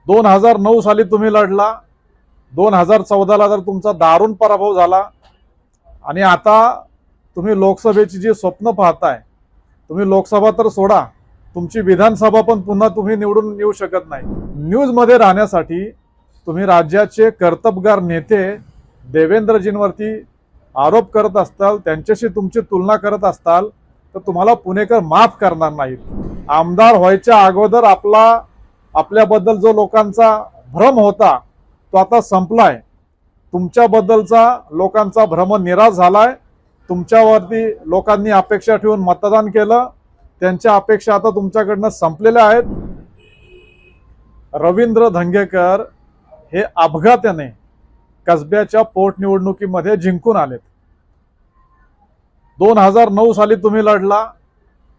2009 साली तुम्ही लढला, 2014ला तर तुमचा दारुण पराभव झाला आणि आता तुम्ही लोकसभेची जी स्वप्न पाहताय, तुम्ही लोकसभा तर सोडा, तुमची विधानसभा पण पुन्हा तुम्ही निवडून येऊ शकत नाही। न्यूजमध्ये राहण्यासाठी तुम्ही राज्याचे कर्तबगार नेते देवेंद्रजींवरती आरोप करत असताल, त्यांच्याशी तुमची तुलना करत असताल तर तुम्हाला पुणेकर माफ करणार नाहीत। आमदार व्हायच्या अगोदर आपल्याबद्दल जो लोकांचा भ्रम होता तो आता संपलाय। तुमच्याबद्दलचा लोकांचा भ्रम निराश झालाय। तुमच्यावरती लोकांनी अपेक्षा ठेवून मतदान केलं, त्यांच्या अपेक्षा आता तुमच्याकडनं संपलेल्या आहेत। रवींद्र धंगेकर हे अपघाताने कसब्याच्या पोटनिवडणुकीमध्ये जिंकून आलेत। 2009 साली तुम्ही लढला,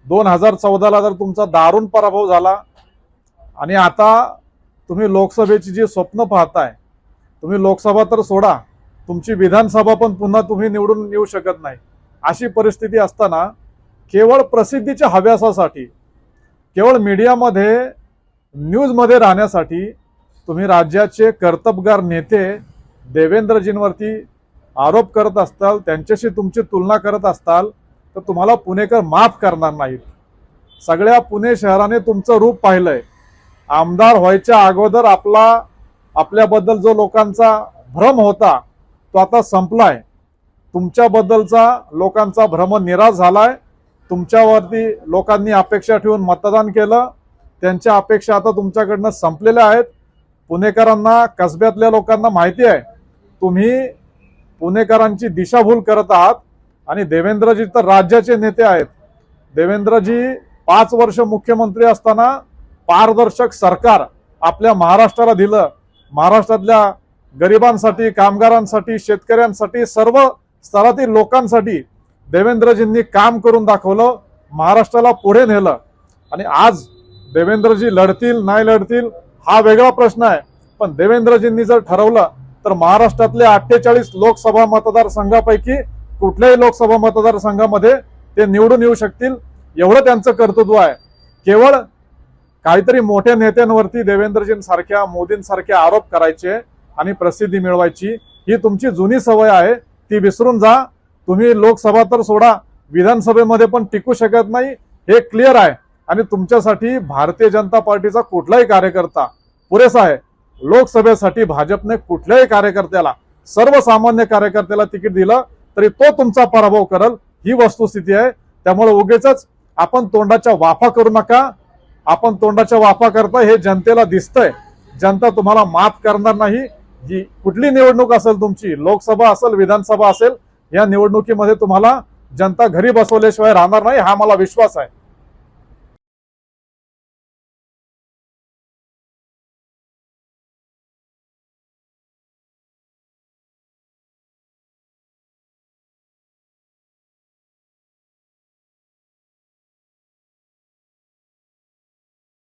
2014ला तर तुमचा दारुण पराभव झाला आणि आता तुम्ही लोकसभेची जी स्वप्न पाहताय, तुम्ही लोकसभा तर सोडा, तुमची विधानसभा पण पुन्हा तुम्ही निवडून येऊ शकत नाही। अशी परिस्थिती असताना केवळ प्रसिद्धीच्या हव्यासासाठी, केवळ मीडियामध्ये न्यूजमध्ये राहण्यासाठी तुम्ही राज्याचे कर्तबगार नेते देवेंद्रजींवरती आरोप करत असताल, त्यांच्याशी तुमची तुलना करत असताल तर तुम्हाला पुणेकर माफ करणार नाहीत। सगळ्या पुणे शहराने तुमचं रूप पाहिलंय। आमदार व्हायच्या अगोदर आपल्याबद्दल जो लोकांचा भ्रम होता तो आता संपलाय। तुमच्याबद्दलचा लोकांचा भ्रम निराश झालाय। तुमच्यावरती लोकांनी अपेक्षा ठेवून मतदान केलं, त्यांच्या अपेक्षा आता तुमच्याकडनं संपलेल्या आहेत। पुणेकरांना, कसब्यातल्या लोकांना माहिती आहे तुम्ही पुणेकरांची दिशाभूल करत आहात आणि देवेंद्रजी तर राज्याचे नेते आहेत। देवेंद्रजी 5 वर्ष मुख्यमंत्री असताना पारदर्शक सरकार आपल्या महाराष्ट्राला दिलं। महाराष्ट्रातल्या गरिबांसाठी, कामगारांसाठी, शेतकऱ्यांसाठी, सर्व स्तरातील लोकांसाठी देवेंद्रजींनी काम करून दाखवलं, महाराष्ट्राला पुढे नेलं। आणि आज देवेंद्रजी लढतील नाही लढतील हा वेगळा प्रश्न आहे, पण देवेंद्रजींनी जर ठरवलं तर महाराष्ट्रातल्या 48 लोकसभा मतदारसंघापैकी कुठल्याही लोकसभा मतदारसंघामध्ये ते निवडून येऊ शकतील, एवढं त्यांचं कर्तृत्व आहे। केवळ काहीतरी मोठ्या नेत्यांवरती देवेंद्रजींसारख्या, मोदींसारखे आरोप करायचे आणि प्रसिद्धी मिळवायची ही तुमची जुनी सवय आहे, ती विसरून जा। तुम्ही लोकसभा तर सोडा, विधानसभेमध्ये पण टिकू शकत नाही हे क्लिअर आहे। आणि तुमच्यासाठी भारतीय जनता पार्टीचा कुठलाही कार्यकर्ता पुरेसा आहे। लोकसभेसाठी भाजपने कुठल्याही कार्यकर्त्याला, सर्वसामान्य कार्यकर्त्याला तिकीट दिलं तरी तो तुमचा पराभव करल, ही वस्तुस्थिती आहे। त्यामुळे उगीचच आपण तोंडाच्या वाफा करू नका। आपण तोंडाच्या वाफा करता हे जनतेला दिसतंय। जनता तुम्हाला माफ करणार नाही। जी कुठली निवडणूक असेल तुमची, लोकसभा असेल, विधानसभा असेल, या निवडणुकीमध्ये तुम्हाला जनता घरी बसवल्याशिवाय राहणार नाही, हा मला विश्वास आहे।